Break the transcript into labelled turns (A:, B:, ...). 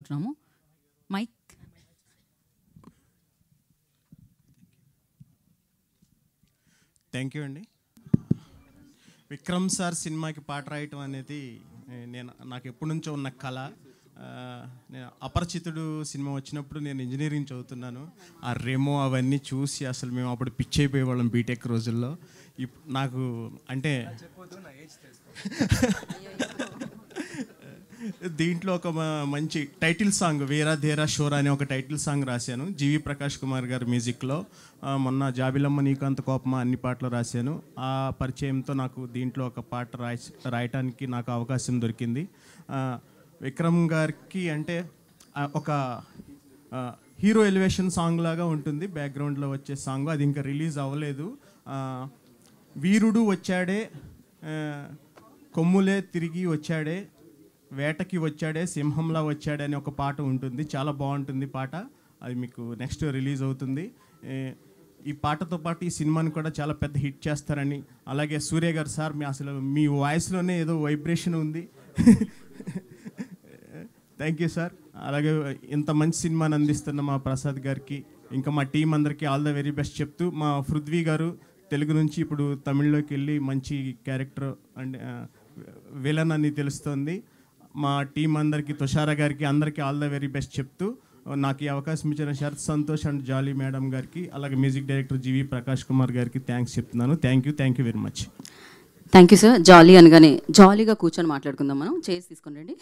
A: కోరుకుంటున్నాము. Mic.
B: Thank you అండి. Vikram sir సినిమాకి పాట రాయటం అనేది నాకు ఎప్పటి నుంచో ఉన్న కళ. నేను అపరిచితుడు సినిమా వచ్చినప్పుడు నేను ఇంజనీరింగ్ చదువుతున్నాను. ఆ రెమో అవన్నీ చూసి అసలు మేము అప్పుడు పిచ్ అయిపోయేవాళ్ళం బీటెక్ రోజుల్లో. నాకు అంటే దీంట్లో ఒక మంచి టైటిల్ సాంగ్ వీరా ధీరా షోరా అనే ఒక టైటిల్ సాంగ్ రాశాను జీవి ప్రకాష్ కుమార్ గారి మ్యూజిక్లో. మొన్న జాబిలమ్మ నీకు అంత కోపమా అన్ని పాటలు రాశాను. ఆ పరిచయంతో నాకు దీంట్లో ఒక పాట రాయటానికి నాకు అవకాశం దొరికింది. విక్రమ్ గారికి అంటే ఒక హీరో ఎలివేషన్ సాంగ్ లాగా ఉంటుంది బ్యాక్గ్రౌండ్లో వచ్చే సాంగ్. అది ఇంకా రిలీజ్ అవ్వలేదు. వీరుడు వచ్చాడే కొమ్ములే తిరిగి వచ్చాడే వేటకి వచ్చాడే సింహంలా వచ్చాడే అనే ఒక పాట ఉంటుంది. చాలా బాగుంటుంది పాట. అది మీకు నెక్స్ట్ రిలీజ్ అవుతుంది. ఈ పాటతో పాటు ఈ సినిమాని కూడా చాలా పెద్ద హిట్ చేస్తారని, అలాగే సూర్య గారు సార్ అసలు మీ వాయిస్లోనే ఏదో వైబ్రేషన్ ఉంది. Thank you sir. అలాగే ఇంత మంచి సినిమాని అందిస్తున్న మా ప్రసాద్ గారికి ఇంకా మా టీం అందరికీ ఆల్ ద వెరీ బెస్ట్ చెప్తూ, మా పృథ్వీ గారు తెలుగు నుంచి ఇప్పుడు తమిళ్లోకి వెళ్ళి మంచి క్యారెక్టర్ అండ్ విలన్ అని తెలుస్తుంది. మా టీం అందరికీ తుషారా గారికి అందరికీ ఆల్ ద వెరీ బెస్ట్ చెప్తూ, నాకు ఈ అవకాశం ఇచ్చిన శరత్ సంతోష్ అండ్ జాలీ మేడం గారికి అలాగే మ్యూజిక్ డైరెక్టర్ జీవి ప్రకాష్ కుమార్ గారికి థ్యాంక్స్ చెప్తున్నాను. Thank you very much.
A: Thank you sir. Jolly అనగానే జాలీగా కూర్చొని మాట్లాడుకుందాం మనం. చైర్స్ తీసుకుని రండి.